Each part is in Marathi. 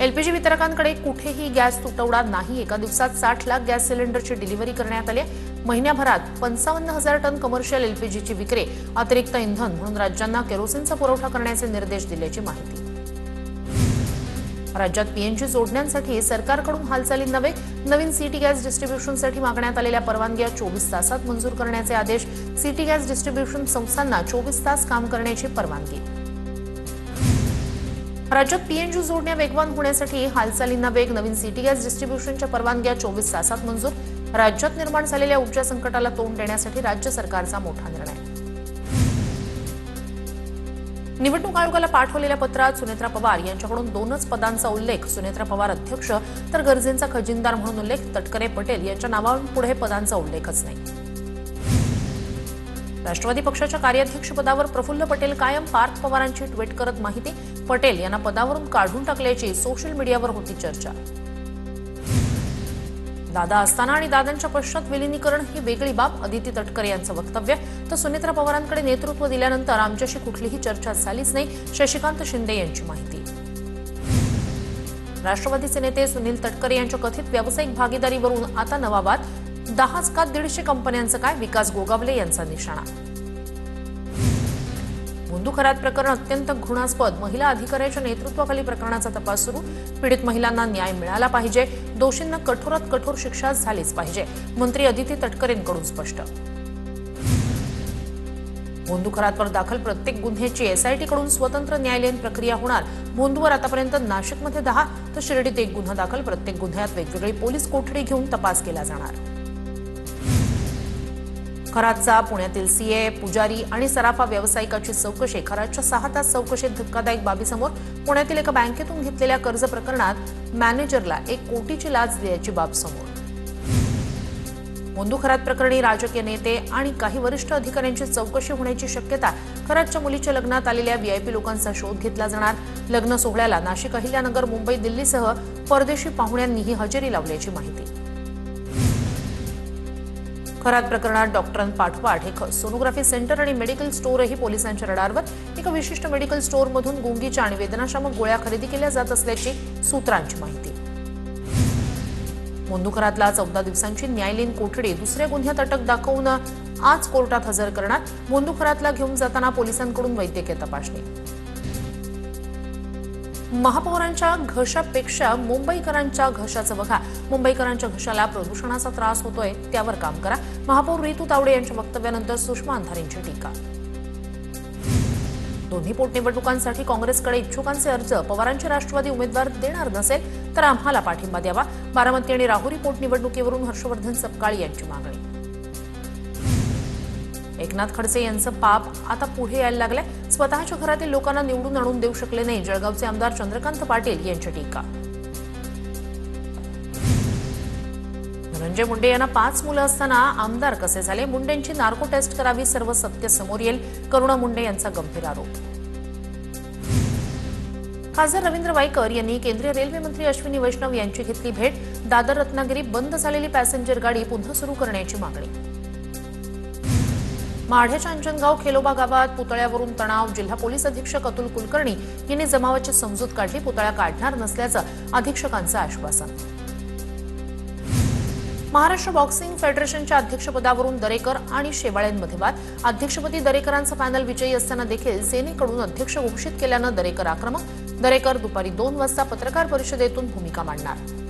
एलपीजी वितरकांकडे कुठेही गॅस तुटवडा नाही। एका दिवसात 60 लाख गॅस सिलेंडरची डिलिव्हरी करण्यात आली। महिन्याभरात 55,000 टन कमर्शियल एलपीजीची विक्री। अतिरिक्त इंधन म्हणून राज्यांना केरोसिनचा पुरवठा करण्याचे निर्देश दिल्याची माहिती। राज्यात पीएनजी जोडण्यांसाठी सरकारकडून हालचालींना वेग। नवीन सिटी गॅस डिस्ट्रीब्युशनसाठी मागण्यात आलेल्या परवानग्या 24 तासात मंजूर करण्याचे आदेश। सिटी गॅस डिस्ट्रीब्युशन संस्थांना 24 तास काम करण्याची परवानगी। राज्यात पीएनजी जोडण्या वेगवान होण्यासाठी हालचालींना वेग। नवीन सिटी गॅस डिस्ट्रीब्युशनच्या परवानग्या 24 तासात मंजूर। राज्यात निर्माण झालेल्या ऊर्जा संकटाला तोंड देण्यासाठी राज्य सरकारचा मोठा निर्णय। निवडणूक आयोगाला पाठवलेल्या पत्रात सुनेत्रा पवार यांच्याकडून 2च पदांचा उल्लेख। सुनेत्रा पवार अध्यक्ष तर गरजेचा खजिनदार म्हणून उल्लेख। तटकरे पटेल यांच्या नावापुढे पदांचा उल्लेखच नाही। राष्ट्रवादी पक्षाच्या कार्याध्यक्षपदावर प्रफुल्ल पटेल कायम। पार्थ पवारांची ट्विट करत माहिती। पटेल यांना पदावरून काढून टाकल्याची सोशल मीडियावर होती चर्चा। दादा असताना आणि दादांच्या पश्चात विलीनीकरण ही वेगळी बाब। अदिती तटकरे यांचं वक्तव्य। तर सुनेत्रा पवारांकडे नेतृत्व दिल्यानंतर आमच्याशी कुठलीही चर्चा झालीच नाही। शशिकांत शिंदे यांची माहिती। राष्ट्रवादीचे नेते सुनील तटकरे यांच्या कथित व्यावसायिक भागीदारीवरून आता नवा वाद। 10 का 150 कंपन्यांचं काय? विकास गोगावले यांचा निशाणा। मुंदू खरात प्रकरण अत्यंत घृणास्पद। महिला अधिकाऱ्याच्या नेतृत्वाखाली प्रकरणाचा तपास सुरू। पीडित महिलांना न्याय मिळाला पाहिजे। दोषींना कठोरात कठोर शिक्षा झालीच पाहिजे। मंत्री अदिती तटकरेंकडून स्पष्ट। मुंदू खरातवर दाखल प्रत्येक गुन्ह्याची एसआयटी कडून स्वतंत्र न्यायालयीन प्रक्रिया होणार। मुंदूवर आतापर्यंत नाशिकमध्ये 10 तर शिर्डीत 1 गुन्हा दाखल। प्रत्येक गुन्ह्यात वेगवेगळी पोलीस कोठडी घेऊन तपास केला जाणार। खरातचा पुण्यातील सीए, पुजारी आणि सराफा व्यावसायिकाची चौकशी। खरातच्या 6 तास चौकशीत धक्कादायक बाबीसमोर। पुण्यातील एका बँकेतून घेतलेल्या कर्ज प्रकरणात मॅनेजरला 1 कोटीची लाच दिल्याची बाब समोर। मुंदू खरात प्रकरणी राजकीय नेते आणि काही वरिष्ठ अधिकाऱ्यांची चौकशी होण्याची शक्यता। खरातच्या मुलीच्या लग्नात आलेल्या व्हीआयपी लोकांचा शोध घेतला जाणार। लग्न सोहळ्याला नाशिक, अहिल्यानगर, मुंबई, दिल्लीसह परदेशी पाहुण्यांनीही हजेरी लावल्याची माहिती। खरात प्रकरणात डॉक्टरांपाठोपाठ एक सोनोग्राफी सेंटर आणि मेडिकल स्टोअरही पोलिसांच्या रडारवर। एका विशिष्ट मेडिकल स्टोअरमधून गुंगीच्या आणि वेदनाशामक गोळ्या खरेदी केल्या जात असल्याची सूत्रांची माहिती। मुंदू खरातला 14 दिवसांची न्यायालयीन कोठडी। दुसऱ्या गुन्ह्यात अटक दाखवून आज कोर्टात हजर करणार। मुंदू खरातला घेऊन जाताना पोलिसांकडून वैद्यकीय तपासणी। महापौरांच्या घशापेक्षा मुंबईकरांच्या घशाचं बघा। मुंबईकरांच्या घशाला प्रदूषणाचा त्रास होतोय, त्यावर काम करा। महापौर रितू तावडे यांच्या वक्तव्यानंतर सुषमा अंधारेंची टीका। दोन्ही पोटनिवडणुकांसाठी काँग्रेसकडे इच्छुकांचे अर्ज। पवारांचे राष्ट्रवादी उमेदवार देणार नसेल तर आम्हाला पाठिंबा द्यावा। बारामती आणि राहुरी पोटनिवडणुकीवरून हर्षवर्धन सपकाळ यांची मागणी। एकनाथ खडसे यांचं पाप आता पुढे यायला लागलंय। स्वतःच्या घरातील लोकांना निवडून आणून देऊ शकले नाही। जळगावचे आमदार चंद्रकांत पाटील यांची टीका। धनंजय मुंडे यांना 5 मुलं असताना आमदार कसे झाले? मुंडेंची नार्को टेस्ट करावी, सर्व सत्य समोर येईल। करुणा मुंडे यांचा गंभीर आरोप। खासदार रवींद्र वायकर यांनी केंद्रीय रेल्वे मंत्री अश्विनी वैष्णव यांची घेतली भेट। दादर रत्नागिरी बंद झालेली पॅसेंजर गाडी पुन्हा सुरू करण्याची मागणी। माढ्याच्या अंजनगाव खेलोबा गावात पुतळ्यावरून तणाव। जिल्हा पोलीस अधीक्षक अतुल कुलकर्णी यांनी जमावाची समजूत काढली। पुतळा काढणार नसल्याचं अधीक्षकांचं आश्वासन। महाराष्ट्र बॉक्सिंग फेडरेशनच्या अध्यक्षपदावरून दरेकर आणि शेवाळ्यांमध्ये वाद। अध्यक्षपदी दरेकरांचा पॅनल विजयी असताना देखील सेनेकडून अध्यक्ष घोषित केल्यानं दरेकर आक्रमक। दरेकर दुपारी 2 वाजता पत्रकार परिषदेतून भूमिका मांडणार।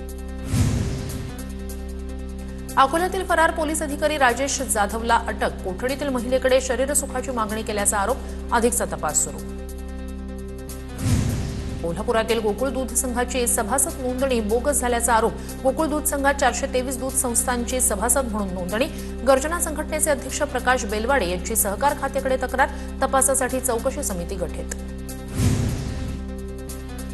अकोल्यातील फरार पोलीस अधिकारी राजेश जाधवला अटक। कोठडीतील महिलेकडे शरीरसुखाची मागणी केल्याचा आरोप। अधिकचा तपास सुरू। कोल्हापुरातील गोकुळ दूध संघाची सभासद नोंदणी बोगस झाल्याचा आरोप। गोकुळ दूध संघात 423 दूध संस्थांची सभासद म्हणून नोंदणी। गर्जना संघटनेचे अध्यक्ष प्रकाश बेलवाडे यांची सहकार खात्याकडे तक्रार। तपासासाठी चौकशी समिती गठीत।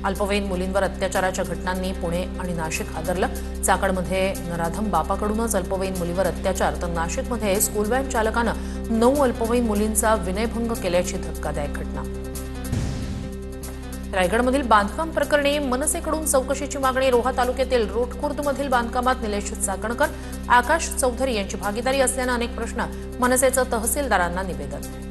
अल्पवयीन मुलींवर अत्याचाराच्या घटनांनी पुणे आणि नाशिक हादरलं। चाकणमध्ये नराधम बापाकडूनच अल्पवयीन मुलीवर अत्याचार, तर नाशिकमध्ये स्कूल व्हॅन चालकानं 9 अल्पवयीन मुलींचा विनयभंग केल्याची धक्कादायक घटना। रायगडमधील बांधकाम प्रकरणी मनसेकडून चौकशीची मागणी। रोहा तालुक्यातील रोटखुर्दमधील बांधकामात निलेश चाकणकर, आकाश चौधरी यांची भागीदारी असल्यानं अनेक प्रश्न। मनसेचं तहसीलदारांना निवेदन।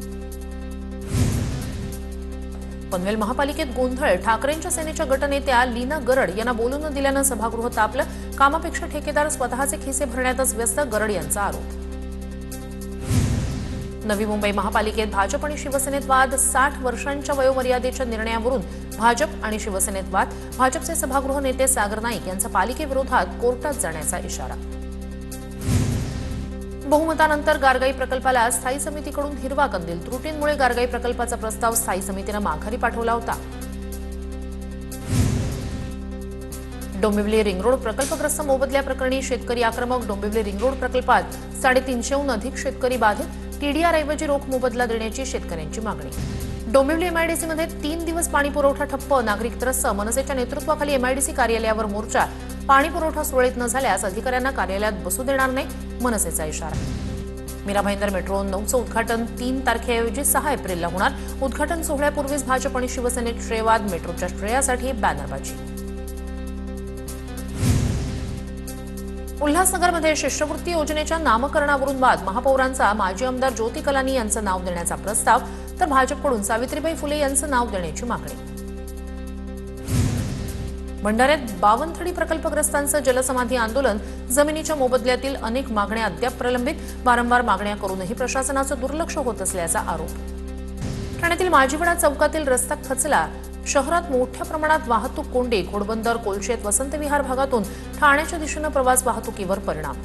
पनवेल महापालिकेत गोंधळ. ठाकरेंच्या सेनेच्या गटनेत्या लीना गरड यांना बोलू न दिल्यानं सभागृह तापलं. कामापेक्षा ठेकेदार स्वतःचे खिसे भरण्यातच व्यस्त. गरड यांचा आरोप. नवी मुंबई महापालिकेत भाजप आणि शिवसेनेत वाद. 60 वर्षांच्या वयोमर्यादेच्या निर्णयावरून भाजप आणि शिवसेनेत वाद. भाजपचे सभागृह नेते सागर नाईक यांचा पालिकेविरोधात कोर्टात जाण्याचा इशारा. बहुमतानंतर गारगाई प्रकल्पाला स्थायी समितीकडून हिरवा कंदील. त्रुटींमुळे गारगाई प्रकल्पाचा प्रस्ताव स्थायी समितीनं माघारी पाठवला होता. डोंबिवली रिंगरोड प्रकल्पग्रस्त मोबदल्याप्रकरणी शेतकरी आक्रमक. डोंबिवली रिंगरोड प्रकल्पात 350हून अधिक शेतकरी बाधित. टीडीआर ऐवजी रोख मोबदला देण्याची शेतकऱ्यांची मागणी. डोंबिवली एमआयडीसीमध्ये 3 दिवस पाणी पुरवठा ठप्प. नागरिक त्रस्त. मनसेच्या नेतृत्वाखाली एमआयडीसी कार्यालयावर मोर्चा. पाणी पुरवठा सुरळीत न झाल्यास अधिकाऱ्यांना कार्यालयात बसू देणार नाही, मनसेचा इशारा. मीरा भाईंदर मेट्रो 9चं उद्घाटन 3 तारखेऐवजी 6 एप्रिलला होणार. उद्घाटन सोहळ्यापूर्वीच भाजप आणि शिवसेनेत श्रेयवाद. मेट्रोच्या श्रेयासाठी बॅनरबाजी. उल्हासनगरमध्ये शिष्यवृत्ती योजनेच्या नामकरणावरून वाद. महापौरांचा माजी आमदार ज्योती कलानी यांचं नाव देण्याचा प्रस्ताव, तर भाजपकडून सावित्रीबाई फुले यांचं नाव देण्याची मागणी. भंडाऱ्यात बावनथडी प्रकल्पग्रस्तांचं जलसमाधी आंदोलन. जमिनीच्या मोबदल्यातील अनेक मागण्या अद्याप प्रलंबित. वारंवार मागण्या करूनही प्रशासनाचं दुर्लक्ष होत असल्याचा आरोप. ठाण्यातील माजीवडा चौकातील रस्ता खचला. शहरात मोठ्या प्रमाणात वाहतूक कोंडी. घोडबंदर, कोलशेत, वसंत विहार भागातून ठाण्याच्या दिशेनं प्रवास वाहतुकीवर परिणाम.